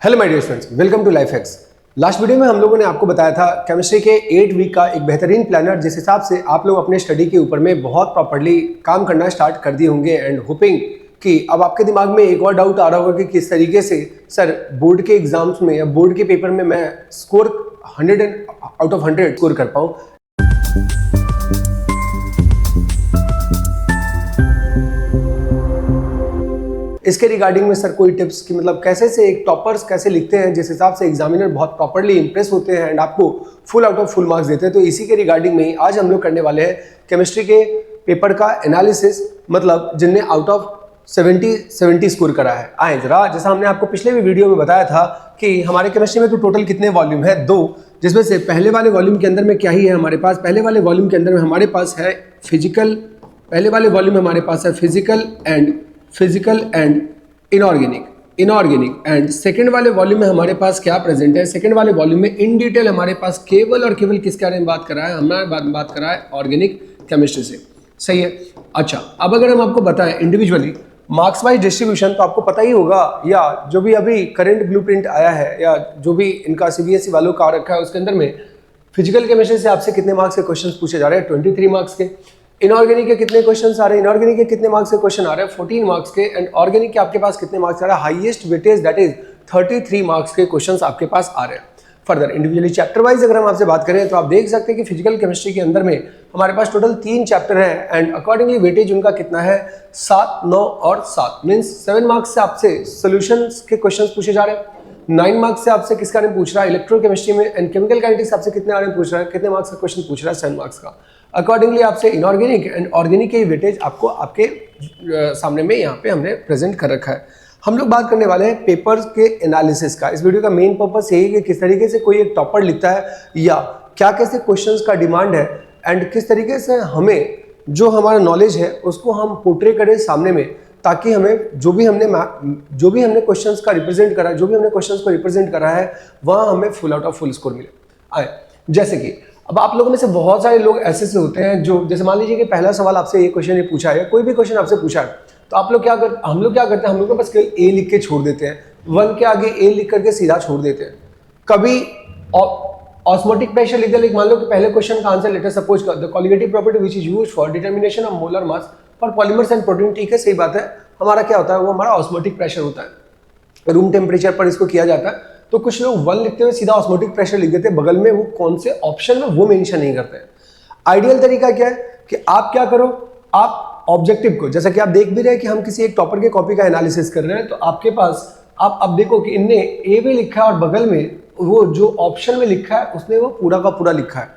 Hello my dear students, welcome to life hacks. Last video में हम लोगों ने आपको बताया था केमिस्ट्री के 8 वीक का एक बेहतरीन प्लानर, जिस हिसाब से आप लोग अपने स्टडी के ऊपर में बहुत प्रॉपर्ली काम करना स्टार्ट कर दिए होंगे एंड होपिंग कि अब आपके दिमाग में एक और डाउट आ रहा होगा कि किस तरीके से सर बोर्ड के एग्जाम्स में या बोर्ड के पेपर में मैं स्कोर 100 आउट ऑफ 100 स्कोर कर पाऊँ। इसके रिगार्डिंग में सर कोई टिप्स कि मतलब कैसे से एक टॉपर्स कैसे लिखते हैं जिस हिसाब से एग्जामिनर बहुत प्रॉपर्ली इंप्रेस होते हैं एंड आपको full out of full marks देते हैं। तो इसी के रिगार्डिंग में ही आज हम लोग करने वाले हैं केमिस्ट्री के पेपर का एनालिसिस, मतलब जिनने आउट ऑफ 70 स्कोर करा है। आए जरा, जैसा हमने आपको पिछले भी वीडियो में बताया था कि हमारे केमिस्ट्री में तो टोटल कितने वॉल्यूम है, 2, जिसमें से पहले वाले वॉल्यूम के अंदर में क्या ही है हमारे पास। पहले वाले वॉल्यूम के अंदर में हमारे पास है फिजिकल, पहले वाले वॉल्यूम में हमारे पास है physical and inorganic and second वाले वॉल्यूम में हमारे पास क्या प्रेजेंट है। सेकंड वाले वॉल्यूम में इन डिटेल हमारे पास केवल और केवल किसके बारे में बात कर रहा है, हमारे बात कर रहा है ऑर्गेनिक केमिस्ट्री से। सही है। अच्छा, अब अगर हम आपको बताएं इंडिविजुअली मार्क्स वाइज डिस्ट्रीब्यूशन, तो आपको पता ही होगा, या जो भी अभी करंट ब्लूप्रिंट आया है या जो भी इनका सीबीएसई वालों का रखा है उसके अंदर में फिजिकल केमिस्ट्री से आपसे कितने मार्क्स के क्वेश्चन पूछे जा रहे हैं, 23 मार्क्स के। इनऑर्गेनिक के कितने क्वेश्चन आ रहे हैं, इनऑर्गेनिक के कितने मार्क्स के क्वेश्चन आ रहे हैं, 14 मार्क्स के। एंड ऑर्गेनिक के आपके पास कितने मार्क्स आ रहे हैं, highest weightage that is 33 marks के क्वेश्चंस आपके पास आ रहे हैं। फर्दर इंडिविजुअली चैप्टर वाइज अगर हम आपसे बात करें तो आप देख सकते हैं कि फिजिकल केमिस्ट्री के अंदर में हमारे पास टोटल 3 चैप्टर हैं एंड अकॉर्डिंगली वेटेज उनका कितना है, 7, 9 और 7, मीन्स 7 मार्क्स से आपसे सोल्यूशंस के क्वेश्चंस पूछे जा रहे हैं। 9 मार्क्स से आपसे किसका बारे में पूछ रहा है, इलेक्ट्रोकेमिस्ट्री में एंड केमिकल काइनेटिक्स आपसे कितने बारे में पूछ रहा है, कितने मार्क्स का क्वेश्चन पूछ रहा है, 7 मार्क्स का। अकॉर्डिंगली आपसे इनऑर्गेनिक एंड ऑर्गेनिक के वेटेज आपको आपके सामने में यहाँ पे हमने प्रेजेंट कर रखा है। हम लोग बात करने वाले हैं पेपर्स के एनालिसिस का। इस वीडियो का मेन पर्पस यही है कि किस तरीके से कोई एक टॉपर लिखता है या क्या कैसे क्वेश्चंस का डिमांड है एंड किस तरीके से हमें जो हमारा नॉलेज है उसको हम पोर्ट्रे करें सामने में, ताकि हमें जो भी हमने क्वेश्चंस का रिप्रेजेंट करा है, जो भी हमने क्वेश्चंस को रिप्रेजेंट करा है वहाँ हमें full out of full score मिले। आए जैसे कि अब आप लोगों में से बहुत सारे लोग ऐसे होते हैं जो, जैसे मान लीजिए कि पहला सवाल आपसे ये क्वेश्चन पूछा है, कोई भी क्वेश्चन आपसे पूछा है, तो आप लोग क्या करते हैं, हम लोग क्या करते हैं, हम लोग बस केवल ए लिख के छोड़ देते हैं, 1 के आगे ए लिख करके सीधा छोड़ देते हैं। कभी ऑस्मोटिक प्रेशर लिख दिया, मान लो कि पहले क्वेश्चन का answer later suppose the colligative property which is used for determination of molar mass for polymers and protein. ठीक है, सही बात है। हमारा क्या होता है, वो हमारा ऑस्मोटिक प्रेशर होता है, रूम टेम्परेचर पर इसको किया जाता है। तो कुछ लोग 1 लिखते हुए सीधा ऑस्मोटिक प्रेशर लिख देते हैं, बगल में वो कौन से ऑप्शन में वो मेंशन नहीं करते हैं। आइडियल तरीका क्या है कि आप क्या करो, आप ऑब्जेक्टिव को, जैसा कि आप देख भी रहे हैं कि हम किसी एक टॉपर के कॉपी का एनालिसिस कर रहे हैं, तो आपके पास आप अब देखो कि इनने ए भी लिखा है और बगल में वो जो ऑप्शन में लिखा है उसने वो पूरा का पूरा लिखा है।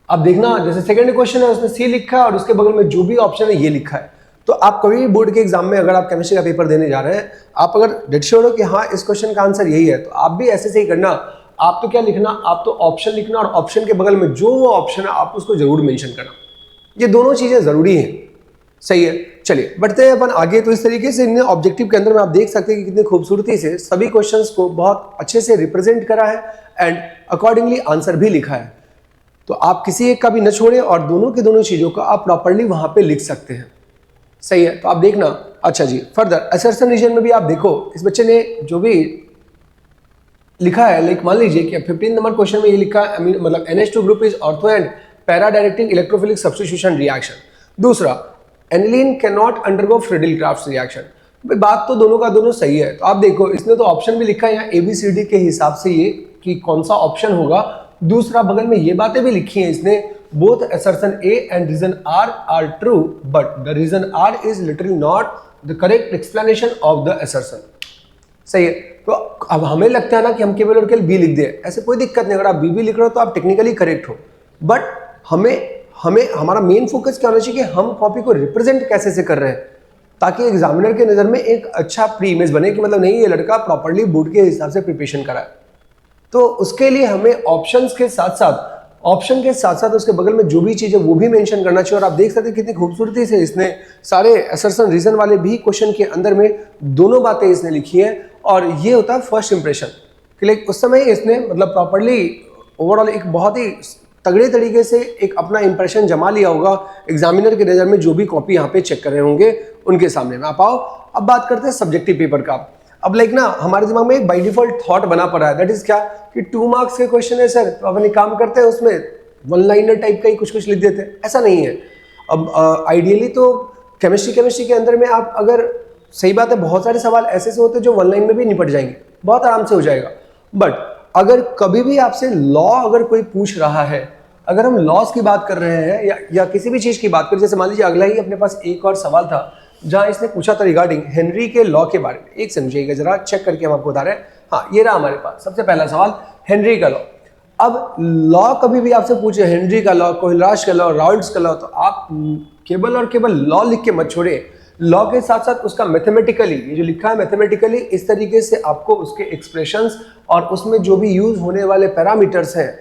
अब देखना, जैसे सेकंड क्वेश्चन है उसने सी लिखा है और उसके बगल में जो भी ऑप्शन है ये लिखा है। तो आप कभी भी बोर्ड के एग्जाम में अगर आप केमिस्ट्री का पेपर देने जा रहे हैं, आप अगर डेट श्योर हो कि हाँ इस क्वेश्चन का आंसर यही है, तो आप भी ऐसे से ही करना। आप तो क्या लिखना, आप तो ऑप्शन लिखना और ऑप्शन के बगल में जो वो ऑप्शन है आप उसको जरूर मेंशन करना। ये दोनों चीजें जरूरी हैं। सही है, चलिए बढ़ते हैं अपन आगे। तो इस तरीके से इन्हें ऑब्जेक्टिव के अंदर में आप देख सकते हैं कि कितनी खूबसूरती से सभी क्वेश्चंस को बहुत अच्छे से रिप्रेजेंट करा है एंड अकॉर्डिंगली आंसर भी लिखा है। तो आप किसी एक का भी न छोड़ें और दोनों की दोनों चीजों को आप प्रॉपरली वहां पे लिख सकते हैं। सही है, तो आप देखना। अच्छा जी, फर्दर असर्शन रीजन में भी आप देखो, इस बच्चे ने जो भी लिखा है, लाइक मान लीजिए कि 15 नंबर क्वेश्चन में ये लिखा है, मतलब NH2 group is ortho and para directing electrophilic substitution reaction. दूसरा, aniline can not undergo Friedel Crafts reaction. बात तो दोनों का दोनों सही है। तो आप देखो, इसने तो ऑप्शन भी लिखा है यहाँ ABCD के हिसाब से ये कि कौन सा ऑप्शन होगा। दूसरा, बगल में ये बातें भी लिखी हैं इसने, both assertion A and reason R are true, but the reason R is literally not the correct explanation of the assertion। सही है। तो अब हमें लगता है ना कि हम केवल और केवल B लिख दें, ऐसे कोई दिक्कत नहीं। अगर आप B भी लिख रहे हो तो आप टेक्निकली करेक्ट हो, बट हमें हमारा मेन फोकस क्या होना चाहिए कि हम कॉपी को रिप्रेजेंट कैसे से कर रहे हैं, ताकि एग्जामिनर के नजर में एक अच्छा प्री इमेज बने कि मतलब नहीं, ये लड़का प्रॉपर्ली बोर्ड के हिसाब से प्रिपरेशन करा है। तो उसके लिए हमें ऑप्शन के साथ साथ उसके बगल में जो भी चीज़ है वो भी मेंशन करना चाहिए। और आप देख सकते हैं कितनी खूबसूरती से इसने सारे असर्शन रीजन वाले भी क्वेश्चन के अंदर में दोनों बातें इसने लिखी है। और ये होता है फर्स्ट इंप्रेशन कि लाइक उस समय इसने मतलब प्रॉपर्ली ओवरऑल एक बहुत ही तगड़े तरीके से एक अपना इंप्रेशन जमा लिया होगा एग्जामिनर के नज़र में, जो भी कॉपी यहाँ पे चेक कर रहे होंगे उनके सामने में। आप आओ, अब बात करते हैं सब्जेक्टिव पेपर का। अब लाइक ना हमारे दिमाग में एक बाई डिफॉल्ट थॉट बना पड़ा है, दैट इज क्या कि 2 मार्क्स के क्वेश्चन है सर, तो अपन एक काम करते हैं उसमें वन लाइनर टाइप का ही कुछ कुछ लिख देते हैं। ऐसा नहीं है। अब आइडियली तो केमिस्ट्री के अंदर में आप अगर, सही बात है, बहुत सारे सवाल ऐसे से होते हैं जो वन लाइन में भी निपट जाएंगे, बहुत आराम से हो जाएगा। बट अगर कभी भी आपसे लॉ अगर कोई पूछ रहा है, अगर हम लॉस की बात कर रहे हैं या किसी भी चीज की बात करें, जैसे मान लीजिए अगला ही अपने पास एक और सवाल था जहां इसने पूछा था रिगार्डिंग हेनरी के लॉ के बारे में। एक समझिएगा जरा, चेक करके हम आपको बता रहे हैं। हाँ, ये रहा हमारे पास सबसे पहला सवाल, हेनरी का लॉ। अब लॉ कभी भी आपसे पूछे, हेनरी का लॉ, कोहिलराश का लॉ, राउल्ट्स का लॉ, तो आप केवल और केवल लॉ लिख के मत छोड़िए, लॉ के साथ साथ उसका मैथमेटिकली, ये जो लिखा है मैथमेटिकली, इस तरीके से आपको उसके एक्सप्रेशंस और उसमें जो भी यूज होने वाले पैरामीटर्स हैं,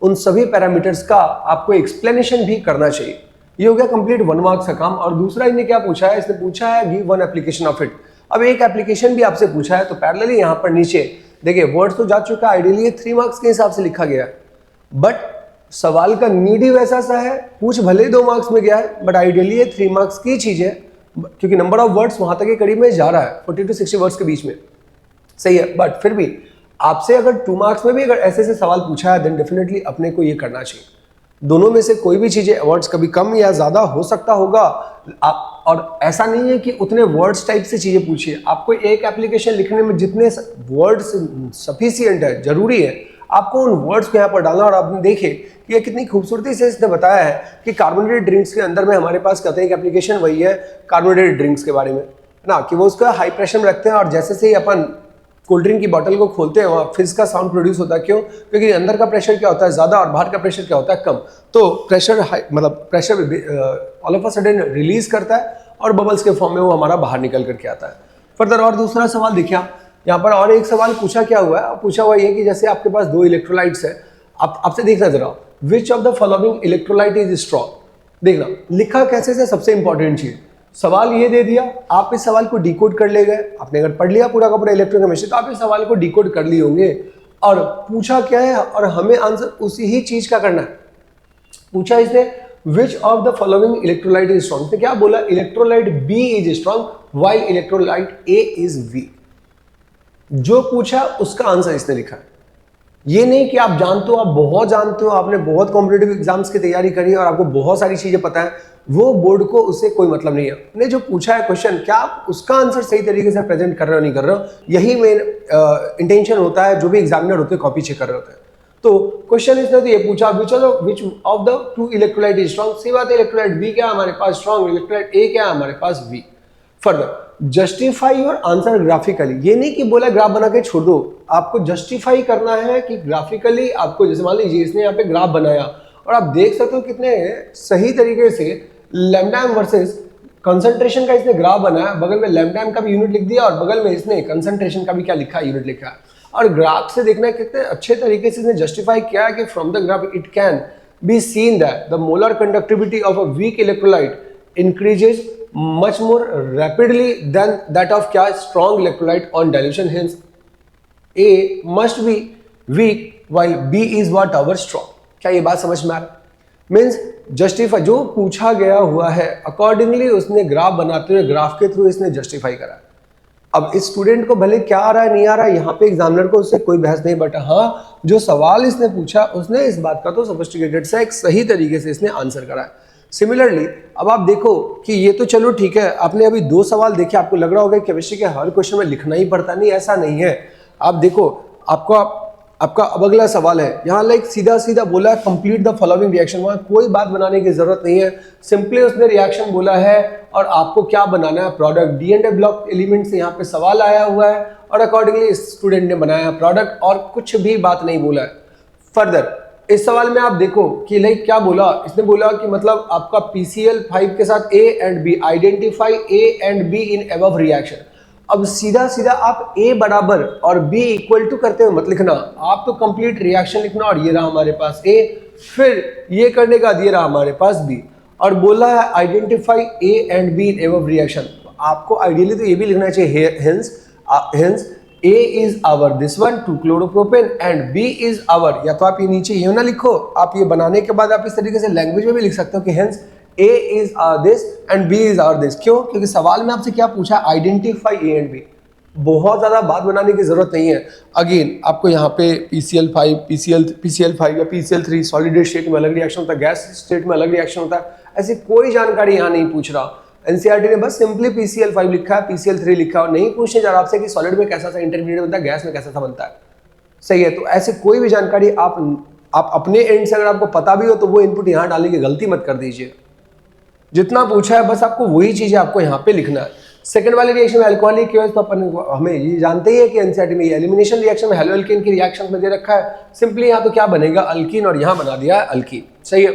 उन सभी पैरामीटर्स का आपको एक्सप्लेनेशन भी करना चाहिए। ये हो गया कंप्लीट 1 मार्क्स का काम। और दूसरा इन्हें क्या पूछा है, इसने पूछा है give one application of it. अब एक एप्लीकेशन भी आपसे पूछा है, तो पैरेलली यहाँ पर नीचे देखिए वर्ड्स तो जा चुका है, आइडियली 3 मार्क्स के हिसाब से लिखा गया है, बट सवाल का नीड ही वैसा सा है, पूछ भले 2 मार्क्स में गया है, बट आइडियली ये 3 मार्क्स की चीज है, क्योंकि नंबर ऑफ वर्ड्स वहां तक के करीब में जा रहा है, 40 to 60 वर्ड्स के बीच में, सही है। बट फिर भी आपसे अगर 2 मार्क्स में भी अगर ऐसे ऐसे सवाल पूछा है, देन डेफिनेटली अपने को ये करना चाहिए। दोनों में से कोई भी चीजें, वर्ड्स कभी कम या ज्यादा हो सकता होगा, और ऐसा नहीं है कि उतने वर्ड्स टाइप से चीजें पूछिए। आपको एक एप्लीकेशन लिखने में जितने वर्ड्स सफिशिएंट है, जरूरी है, आपको उन वर्ड्स को यहाँ पर डालना। और आपने देखे कि ये कितनी खूबसूरती से इसने बताया है कि कार्बोनेटेड ड्रिंक्स के अंदर में हमारे पास कहते हैं एक एप्लीकेशन वही है कार्बोनेटेड ड्रिंक्स के बारे में ना, कि वो उसका हाई प्रेशर में रखते हैं और जैसे से ही अपन कोल्ड ड्रिंक की बोतल को खोलते हैं वहाँ फिज का साउंड प्रोड्यूस होता है। क्यों? क्योंकि अंदर का प्रेशर क्या होता है ज़्यादा और बाहर का प्रेशर क्या होता है कम। तो pressure pressure all of a sudden release करता है और बबल्स के फॉर्म में वो हमारा बाहर निकल करके आता है। फर्दर और दूसरा सवाल देखिए, यहाँ पर और एक सवाल पूछा क्या हुआ है, पूछा हुआ ये कि जैसे आपके पास 2 इलेक्ट्रोलाइट्स है, आपसे देखना जरा, विच of the following electrolyte is strong. देखना लिखा कैसे से, सबसे इंपॉर्टेंट चीज, सवाल ये दे दिया, आप इस सवाल को डिकोड कर ले गए। आपने अगर पढ़ लिया पूरा का पूरा इलेक्ट्रोकेमिस्ट्री, तो आप इस सवाल को डिकोड कर लिए होंगे। और पूछा क्या है और हमें आंसर उसी ही चीज का करना है। पूछा इसने which of the following electrolyte is strong, तो क्या बोला, electrolyte B is strong while electrolyte A is weak. जो पूछा उसका आंसर इसने लिखा है। ये नहीं कि आप जानते हो, आप बहुत जानते हो, आपने बहुत कॉम्पिटिटिव एग्जाम्स की तैयारी करी और आपको बहुत सारी चीजें पता है, वो बोर्ड को उससे कोई मतलब नहीं है। ने जो पूछा है क्वेश्चन, क्या आप उसका आंसर सही तरीके से प्रेजेंट कर रहे हो नहीं कर रहे हो, यही मेन इंटेंशन होता है जो भी एग्जामिनर होते हैं कॉपी चेक कर रहे होते हैं। तो क्वेश्चन इसने तो ये पूछा विच of the 2 electrolyte is strong. सही बात है, इलेक्ट्रोलाइट बी क्या हमारे पास स्ट्रॉन्ग, इलेक्ट्रोलाइट ए क्या हमारे पास weak. Further justify your answer graphically, ये नहीं कि बोला ग्राफ बना के छोड़ दो, आपको जस्टिफाई करना है कि ग्राफिकली आपको, जैसे मान लीजिए इसने यहाँ पे ग्राफ बनाया और आप देख सकते हो कितने सही तरीके से लैम्डा एम वर्सेस कंसंट्रेशन का इसने ग्राफ बनाया, बगल में लैम्डा एम का भी यूनिट लिख दिया और बगल में इसने कंसंट्रेशन का भी क्या लिखा है, यूनिट लिखा है। और ग्राफ से देखना है कितने अच्छे तरीके से इसने जस्टिफाई किया है कि from the graph it can be seen that the molar conductivity of a weak electrolyte increases much more rapidly than that of क्या strong electrolyte on dilution, hence A must be weak while B is what our strong। क्या ये बात समझ में आ रहा? Means justify जो पूछा गया हुआ है अकॉर्डिंगली उसने ग्राफ बनाते हुए ग्राफ के थ्रू इसने जस्टिफाई करा। अब इस स्टूडेंट को भले क्या आ रहा है नहीं आ रहा है, यहाँ पे एग्जामिनर को उससे कोई बहस नहीं, बट हाँ जो सवाल इसने पूछा उसने इस बात का तो सोफिस्टिकेटेड से एक सही तरीके से इसने आंसर करा है। सिमिलरली अब आप देखो कि ये तो चलो ठीक है, आपने अभी 2 सवाल देखे, आपको लग रहा होगा केमिस्ट्री के हर क्वेश्चन में लिखना ही पड़ता, नहीं ऐसा नहीं है। आप देखो आपका अब अगला सवाल है, यहाँ लाइक सीधा सीधा बोला है कंप्लीट द फॉलोइंग रिएक्शन, वहाँ कोई बात बनाने की जरूरत नहीं है, सिंपली उसने रिएक्शन बोला है और आपको क्या बनाना है, प्रोडक्ट। डी&ए ब्लॉक एलिमेंट से यहाँ पे सवाल आया हुआ है और अकॉर्डिंगली स्टूडेंट ने बनाया प्रोडक्ट और कुछ भी बात नहीं बोला है। फर्दर इस सवाल में आप देखो कि लाइक क्या बोला, इसने बोला कि मतलब आपका PCl5 के साथ A and B, identify A and B in above reaction. अब सीधा सीधा आप A बराबर और B इक्वल टू करते हुए मत लिखना, आप तो कंप्लीट रिएक्शन लिखना और ये रहा हमारे पास A, फिर ये करने का ये रहा हमारे पास B और बोला है identify A and B in above reaction. आपको आइडियली तो ये भी लिखना चाहिए, hence A is our this one 2 chloropropan and B is our, या तो आप ये नीचे ये ना लिखो, आप ये बनाने के बाद आप इस तरीके से लैंग्वेज में भी लिख सकते हो कि hence A is our this and B is our this। क्यों? क्योंकि सवाल में आपसे क्या पूछा, आइडेंटिफाई A and B। बहुत ज़्यादा बात बनाने की ज़रूरत नहीं है। अगेन आपको यहाँ पे PCl5, PCl5 या PCl3 सॉलिड स्टेट में अलग रिएक्शन होता है, गैस स्टेट में अलग रिएक्शन होता है, ऐसी कोई जानकारी यहाँ नहीं पूछ रहा। एनसीईआरटी ने बस सिंपली PCl5 लिखा है, PCl3 लिखा है और नहीं पूछने जा रहा आपसे कि सॉलिड में कैसा सा इंटरमीडिएट बनता है, गैस में कैसा सा बनता है। सही है, तो ऐसे कोई भी जानकारी आप अपने एंड से अगर आपको पता भी हो तो वो इनपुट यहाँ डालने की गलती मत कर दीजिए। जितना पूछा है बस आपको वही चीजें आपको यहाँ पे लिखना है। सेकंड वाले रिएक्शन में अल्कोहलिक केस, तो अपन हमें ये जानते ही है कि एनसीईआरटी में एलिमिनेशन रिएक्शन में हेलो एल्कीन की रिएक्शन में दे रखा है, सिंपली यहाँ तो क्या बनेगा अल्कीन और यहाँ बना दिया है अल्कीन। सही है,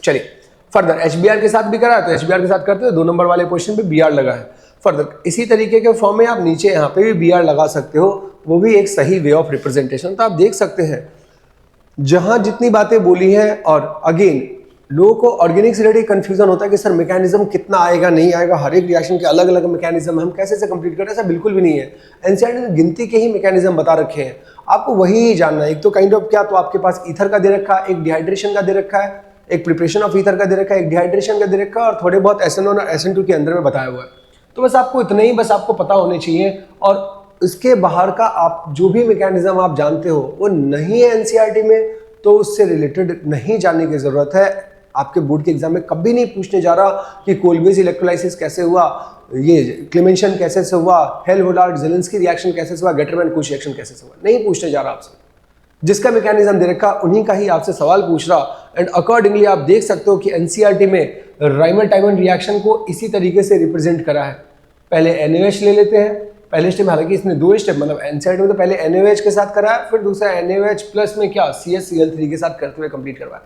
चलिए फर्दर HBr के साथ भी करा है तो HBr के साथ करते हो, 2 नंबर वाले क्वेश्चन पे Br लगा है। फर्दर इसी तरीके के फॉर्म में आप नीचे यहाँ पे भी Br लगा सकते हो, वो भी एक सही वे ऑफ रिप्रेजेंटेशन। तो आप देख सकते हैं जहां जितनी बातें बोली हैं, और अगेन लोगों को ऑर्गेनिक से रिलेटेड कंफ्यूजन होता है कि सर मैकेनिज्म कितना आएगा नहीं आएगा, हर एक रिएक्शन के अलग अलग मैकेनिज्म हम कैसे से कंप्लीट करें, ऐसा बिल्कुल भी नहीं है। एनसीईआरटी ने गिनती के ही मैकेनिज्म बता रखे हैं, आपको वही जानना है। एक तो काइंड ऑफ क्या, तो आपके पास ईथर का दे रखा है, एक डिहाइड्रेशन का दे रखा है, एक प्रिपरेशन ऑफ ईथर का दे रखा है, एक डिहाइड्रेशन का दे रखा है और थोड़े बहुत SN1 और SN2 के अंदर में बताया हुआ है। तो बस आपको इतना ही बस आपको पता होने चाहिए, और इसके बाहर का आप जो भी मैकेनिज्म आप जानते हो वो नहीं है एनसीईआरटी में, तो उससे रिलेटेड नहीं जानने की जरूरत है। आपके बोर्ड के एग्जाम में कभी नहीं पूछने जा रहा कि कोलबेज इलेक्ट्रोलाइसिस कैसे हुआ, ये क्लेमेंशन कैसे से हुआ, हेल-होलार्ड ज़ेलेंस्की रिएक्शन कैसे से हुआ, गेटरमैन-कुश रिएक्शन कैसे से हुआ, नहीं पूछने जा रहा आपसे। जिसका मैकेनिज्म दे रखा उन्हीं का ही आपसे सवाल पूछ रहा। एंड अकॉर्डिंगली आप देख सकते हो कि एनसीईआरटी में राइमर-टाइमन रिएक्शन को इसी तरीके से रिप्रेजेंट करा है। पहले NaOH ले लेते हैं, पहले स्टेप, हालांकि इसने 2 स्टेप, मतलब एनसीईआरटी में तो पहले NaOH के साथ करा है, फिर दूसरा NaOH प्लस में क्या CaCl3 के साथ करते हुए कंप्लीट करवाया।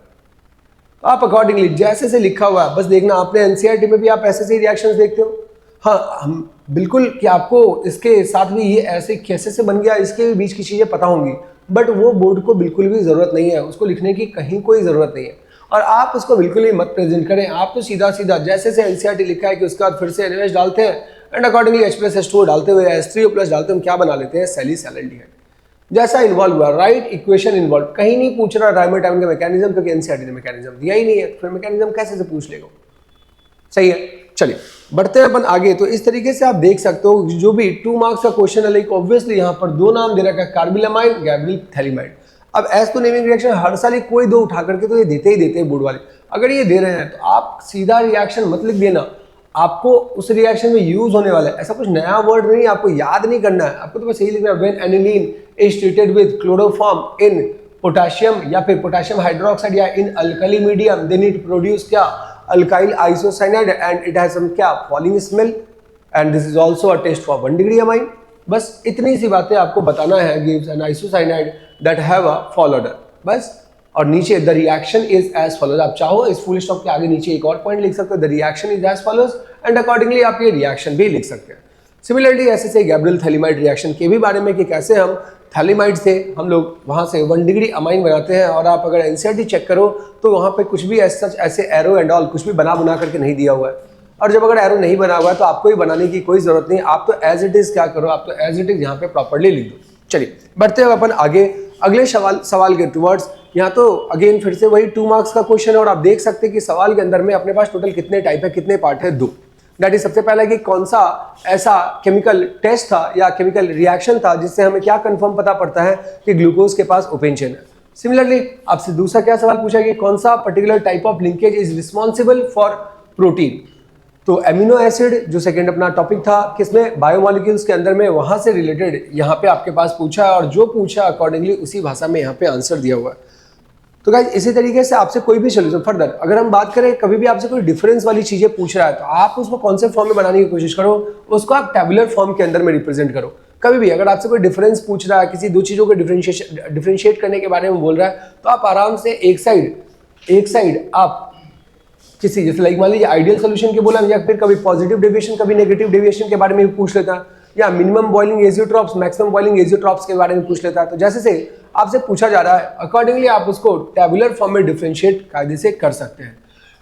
तो आप अकॉर्डिंगली जैसे से लिखा हुआ है बस देखना, आपने एनसीईआरटी में भी आप ऐसे से रिएक्शंस देखते हो। हाँ, हम बिल्कुल कि आपको इसके साथ भी ये ऐसे कैसे से बन गया, इसके भी बीच की चीज़ें पता होंगी, बट वो बोर्ड को बिल्कुल भी ज़रूरत नहीं है, उसको लिखने की कहीं कोई ज़रूरत नहीं है। और आप उसको बिल्कुल ही मत प्रेजेंट करें, आप तो सीधा सीधा जैसे से एनसीईआरटी लिखा है कि उसके बाद फिर से NaOH डालते हैं एंड अकॉर्डिंगली H+H2O डालते हुए H3O+ डालते हम क्या बना लेते हैं, सैलिसैल्डिहाइड। जैसा इन्वॉल्व हुआ, राइट इक्वेशन इन्वॉल्व, कहीं नहीं पूछ रहा राइमर-टाइमन का मैकेनिज्म, क्योंकि एनसीईआरटी ने मैकेनिज्म दिया ही नहीं है, फिर मैकेनिज्म कैसे से पूछ लेगा। सही है, चलिए बढ़ते हैं अपन आगे। तो इस तरीके से आप देख सकते हो जो भी 2 मार्क्स का क्वेश्चन है, लाइक ऑब्वियसली यहाँ पर 2 नाम दे रखा है, कार्बिलामाइन, गैब्रियल थैलिमाइड। अब एज टू नेमिंग रिएक्शन हर साल ही कोई 2 उठा करके तो ये देते ही देते हैं बोर्ड वाले। अगर ये दे रहे हैं तो आप सीधा रिएक्शन मत लिख देना, आपको उस रिएक्शन में यूज होने वाला है, ऐसा कुछ नया वर्ड नहीं, आपको याद नहीं करना है, आपको तो बस यही लिखना है, when aniline is treated with chloroform in potassium या फिर पोटेशियम हाइड्रोक्साइड या in alkali medium, then it produce क्या, alkyl isocyanide and it has some क्या, falling smell and this is also a test for 1 degree amine. बस इतनी सी बातें आपको बताना है, gives an isocyanide that have a foul odour, बस। और नीचे the reaction is as follows, आप चाहो इस फुल स्टॉप के आगे नीचे एक और पॉइंट लिख सकते हो, the reaction is as follows and accordingly आप ये रिएक्शन भी लिख सकते हैं। सिमिलरली ऐसे से गैब्रियल थैलिमाइड रिएक्शन के भी बारे में कि कैसे हम थैलिमाइड से हम लोग वहाँ से 1 डिग्री अमाइन बनाते हैं, और आप अगर एनसीईआरटी चेक करो तो वहाँ पे कुछ भी ऐसे एरो एंड ऑल कुछ भी बना करके नहीं दिया हुआ है। और जब अगर एरो नहीं बना हुआ है तो आपको ही बनाने की कोई जरूरत नहीं, आप तो एज इट इज क्या करो, आप तो एज इट इज यहाँ पे प्रॉपरली लिख दो। चलिए बढ़ते हैं अपन आगे अगले सवाल के टुवर्ड्स। यहाँ तो अगेन फिर से वही 2 मार्क्स का क्वेश्चन है, और आप देख सकते हैं कि सवाल के अंदर में अपने पास टोटल कितने टाइप है, कितने पार्ट है, 2। दैट इज सबसे पहला कि कौन सा ऐसा केमिकल टेस्ट था या केमिकल रिएक्शन था जिससे हमें क्या कंफर्म पता पड़ता है कि ग्लूकोज के पास ओपेन चेन है। सिमिलरली आपसे दूसरा क्या सवाल पूछा कि कौन सा particular type of linkage is responsible for protein. तो एमिनो एसिड जो सेकंड अपना टॉपिक था, किसमें, बायोमोलिक्यूल्स के अंदर में, वहां से रिलेटेड यहाँ पे आपके पास पूछा है, और जो पूछा अकॉर्डिंगली उसी भाषा में यहाँ पे आंसर दिया हुआ है। तो गाइस इसी तरीके से आपसे कोई भी सोल्यूशन फर्दर अगर हम बात करें, कभी भी आपसे कोई डिफरेंस वाली चीजें पूछ रहा है तो आप उसको कौन से फॉर्म में बनाने की कोशिश करो, उसको आप टेबुलर फॉर्म के अंदर में रिप्रेजेंट करो। कभी भी अगर आपसे कोई डिफरेंस पूछ रहा है, किसी 2 चीजों को डिफरेंशिएट करने के बारे में बोल रहा है, तो आप आराम से एक साइड आप किसी, जैसे लाइक मान लीजिए आइडियल सोल्यूशन के बोला, या फिर कभी पॉजिटिव डेविएशन कभी नेगेटिव डेविएशन के बारे में भी पूछ लेता है, या minimum boiling azeotropes maximum boiling azeotropes के बारे में पूछ लेता है। तो जैसे से आपसे पूछा जा रहा है अकॉर्डिंगली आप उसको टेबुलर फॉर्म में डिफरेंशिएट कायदे से कर सकते हैं।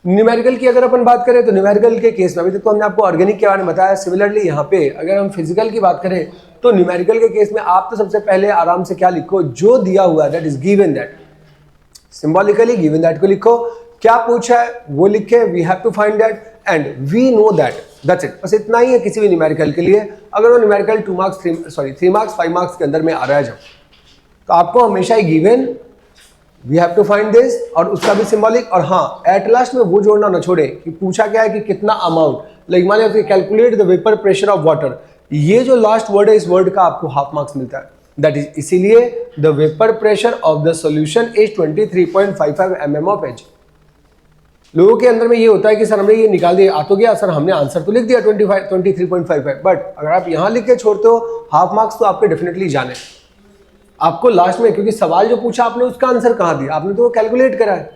न्यूमेरिकल की अगर अपन बात करें तो न्यूमेरिकल के केस में अभी तक तो हमने आपको ऑर्गेनिक के बारे में बताया। सिमिलरली यहाँ पे अगर हम फिजिकल की बात करें तो न्यूमेरिकल के केस में आप तो सबसे पहले आराम से क्या लिखो, जो दिया हुआ है that is given that, symbolically given that को लिखो, क्या पूछा है वो लिखे, we have to find that and we know that, that's it. बस इतना ही है किसी भी न्यूमेरिकल के लिए। अगर वो न्यूमेरिकल 3 मार्क्स 5 मार्क्स के अंदर में आ रहा है जब, तो आपको हमेशा ही given we have to find this और उसका भी सिंबॉलिक, और हाँ एट लास्ट में वो जोड़ना ना छोड़े कि पूछा क्या है कि कितना अमाउंट, लाइक मान लीजिए calculate the vapour pressure of water, ये जो लास्ट वर्ड है इस वर्ड का आपको हाफ मार्क्स मिलता है। दैट इज इसीलिए the vapour pressure of the solution is 23.55 mm of H. लोगों के अंदर में ये होता है कि सर हमने ये निकाल दिया, आ तो गया सर, हमने आंसर तो लिख दिया 23.55, बट अगर आप यहाँ लिख के छोड़ते हो हाफ मार्क्स तो आपके डेफिनेटली जाने आपको लास्ट में, क्योंकि सवाल जो पूछा आपने उसका आंसर कहाँ दिया, आपने तो वो कैलकुलेट करा है।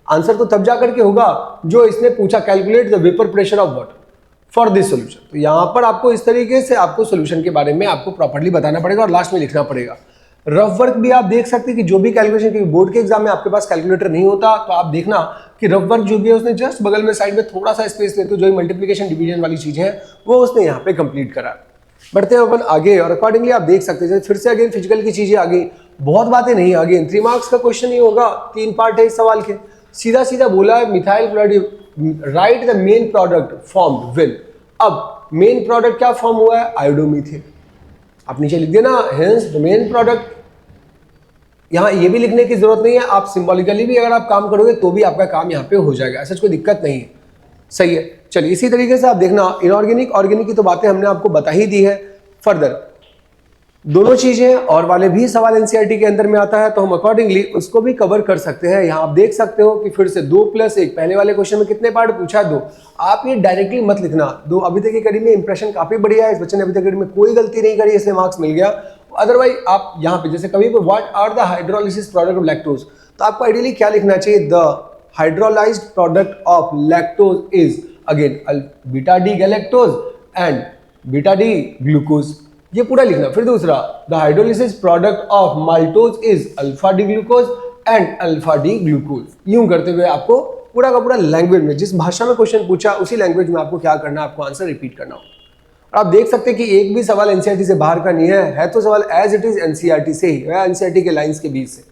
आंसर तो तब जा करके होगा जो इसने पूछा, calculate the vapour pressure of water for this solution. तो यहाँ पर आपको इस तरीके से आपको सोल्यूशन के बारे में आपको प्रॉपर्ली बताना पड़ेगा और लास्ट में लिखना पड़ेगा। रफ वर्क भी आप देख सकते हैं कि जो भी कैलकुलेशन, क्योंकि बोर्ड के एग्जाम में आपके पास कैलकुलेटर नहीं होता, तो आप देखना कि रफ वर्क जो भी है उसने जस्ट बगल में साइड में थोड़ा सा स्पेस लेते, जो मल्टीप्लिकेशन डिवीजन वाली चीज है वो उसने यहाँ पे कंप्लीट करा। बढ़ते हैं अपन आगे और अकॉर्डिंगली आप देख सकते हैं फिर से अगेन फिजिकल की चीजें आ गई, बहुत बातें नहीं आ गई। 3 मार्क्स का क्वेश्चन ही होगा, 3 पार्ट है इस सवाल के। सीधा सीधा बोला है methyl chloride right the main product form will. अब मेन प्रोडक्ट क्या फॉर्म हुआ है, आयोडोमीथेन। आप नीचे लिख देना हेंस द मेन प्रोडक्ट। यहाँ ये भी लिखने की जरूरत नहीं है, आप सिंबॉलिकली भी अगर आप काम करोगे तो भी आपका काम यहाँ पे हो जाएगा, ऐसा कोई दिक्कत नहीं है। सही है, चलिए इसी तरीके से आप देखना इनऑर्गेनिक ऑर्गेनिक की तो बातें हमने आपको बता ही दी है। फर्दर दोनों चीजें और वाले भी सवाल एनसीईआरटी के अंदर में आता है, तो हम अकॉर्डिंगली उसको भी कवर कर सकते हैं। यहाँ आप देख सकते हो कि फिर से 2+1, पहले वाले क्वेश्चन में कितने पार्ट पूछा है, 2। आप ये डायरेक्टली मत लिखना 2। अभी तक की कड़ी में इंप्रेशन काफी बढ़िया है, इस बच्चे ने अभी तक कड़ी में कोई गलती नहीं करी, इसलिए मार्क्स मिल गया। अदरवाइज आप यहाँ पे जैसे कभी what are the hydrolysis product of lactose, तो आपको आइडियली क्या लिखना चाहिए, the hydrolysed product of lactose is again beta D galactose and beta D glucose, ये पूरा लिखना। फिर दूसरा, the hydrolysis product of maltose is alpha D glucose and alpha D glucose. यूं करते हुए आपको पूरा का पूरा लैंग्वेज में, जिस भाषा में क्वेश्चन पूछा उसी लैंग्वेज में आपको क्या करना है, आपको आंसर रिपीट करना हो। और आप देख सकते हैं कि एक भी सवाल एनसीईआरटी से बाहर का नहीं है तो सवाल एज इट इज एनसीईआरटी से ही है, एनसीईआरटी के लाइंस के बीच से।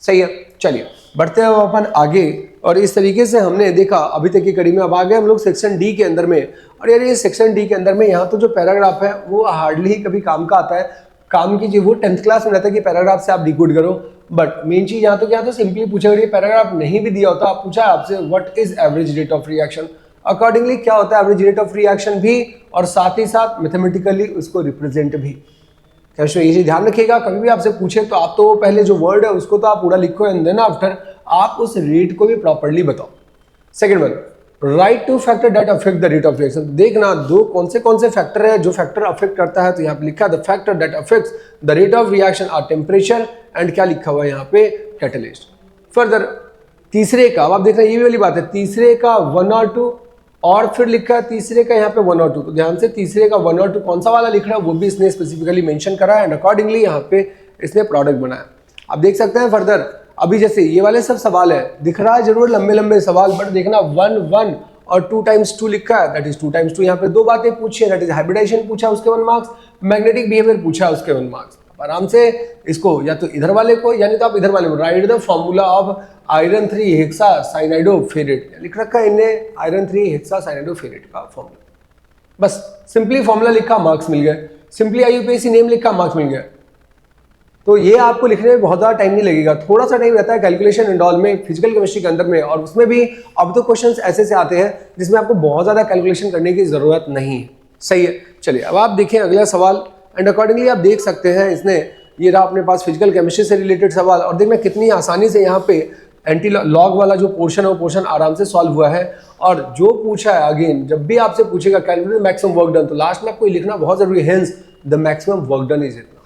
सही है, चलिए बढ़ते हैं अपन आगे। और इस तरीके से हमने देखा अभी तक की कड़ी में। अब आ गए हम लोग सेक्शन डी के अंदर में। और यार ये सेक्शन डी के अंदर में यहाँ तो जो पैराग्राफ है वो हार्डली ही कभी काम का आता है। काम की चीज वो 10th क्लास में रहता है कि पैराग्राफ से आप डिकोड करो, बट मेन चीज यहाँ तो क्या, तो सिंपली पूछा, अगर ये पैराग्राफ नहीं भी दिया होता, पूछा आपसे what is average rate of reaction, accordingly क्या होता है एवरेज रेट ऑफ रिएक्शन भी, और साथ ही साथ मैथमेटिकली उसको रिप्रेजेंट भी। कैसे ये चीज ध्यान रखिएगा, कभी भी आपसे पूछे तो आप तो पहले जो वर्ड है उसको तो आप पूरा लिखो एंड देन आफ्टर आप उस रेट को भी प्रॉपर्ली बताओ। Second one, right two factor that affect the rate of reaction. देखना दो कौन से फैक्टर है जो फैक्टर अफेक्ट करता है, तो यहाँ पे लिखा the factor that affects the rate of reaction are temperature and क्या लिखा हुआ है यहाँ पे, कैटलिस्ट। फर्दर तीसरे का, अब आप देख रहे हैं ये भी वाली बात है, तीसरे का 1 और 2 और फिर लिखा है तीसरे का यहाँ पे 1 और 2, तो ध्यान से तीसरे का 1 और 2 कौन सा वाला लिख रहा है वो भी इसने स्पेसिफिकली मेंशन करा है एंड अकॉर्डिंगली यहाँ पे इसने प्रोडक्ट बनाया। आप देख सकते हैं फर्दर, अभी जैसे ये वाले सब सवाल है, दिख रहा है जरूर लंबे लंबे सवाल, बट देखना 1 1 और 2 टाइम्स 2 लिखा है, दैट इज 2 टाइम्स 2। यहाँ पे 2 बातें पूछी है, दैट इज हाइब्रिडाइजेशन पूछा उसके 1 मार्क्स, मैग्नेटिक बिहेवियर पूछा उसके 1 मार्क्स। आराम से इसको या तो इधर वाले को यानी तो आप इधर वाले में write the formula of iron 3 hexacyanidoferrate लिख रखा है इनने, आयरन 3 हेक्सा साइनाइडोफेरेट का फॉर्मूला। बस सिंपली फॉर्मूला लिखा, मार्क्स मिल गए। सिंपली आईयूपीएसी नेम लिखा, मार्क्स मिल गए। तो ये आपको लिखने में बहुत ज़्यादा टाइम नहीं लगेगा, थोड़ा सा टाइम रहता है कैलकुलेशन एंड ऑल में, फिजिकल केमिस्ट्री के अंदर में, और उसमें भी अब तो क्वेश्चंस ऐसे से आते हैं जिसमें आपको बहुत ज़्यादा कैलकुलेशन करने की ज़रूरत नहीं है। सही है, चलिए अब आप देखें अगला सवाल एंड अकॉर्डिंगली आप देख सकते हैं इसने ये रहा अपने पास फिजिकल केमिस्ट्री से रिलेटेड सवाल, और देखना कितनी आसानी से यहाँ पे एंटी लॉग वाला जो पोर्शन है वो पोर्शन आराम से सॉल्व हुआ है। और जो पूछा है अगेन, जब भी आपसे पूछेगा कैलकुलेट मैक्सिमम वर्क डन, तो लास्ट में आपको लिखना बहुत जरूरी है, hence the maximum work done is इतना।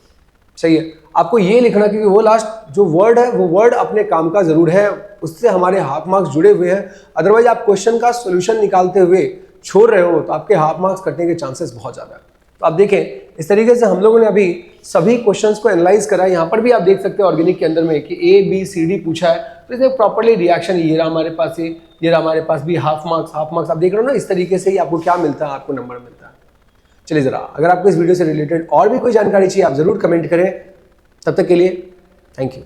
सही है, आपको ये लिखना क्योंकि वो लास्ट जो वर्ड है वो वर्ड अपने काम का जरूर है, उससे हमारे हाफ मार्क्स जुड़े हुए हैं। अदरवाइज आप क्वेश्चन का सोल्यूशन निकालते हुए छोड़ रहे हो तो आपके हाफ मार्क्स कटने के चांसेस बहुत ज्यादा है। तो आप देखें इस तरीके से हम लोगों ने अभी सभी क्वेश्चंस को एनालाइज करा है। यहाँ पर भी आप देख सकते हैं ऑर्गेनिक के अंदर में कि ए बी सी डी पूछा है, तो इसमें प्रॉपर्ली रिएक्शन ये रहा हमारे पास, ये रहा हमारे पास भी हाफ मार्क्स आप देख रहे हो ना, इस तरीके से ही आपको क्या मिलता है, आपको नंबर मिलता है। चलिए जरा, अगर आपको इस वीडियो से रिलेटेड और भी कोई जानकारी चाहिए आप जरूर कमेंट करें। तब तक के लिए थैंक यू।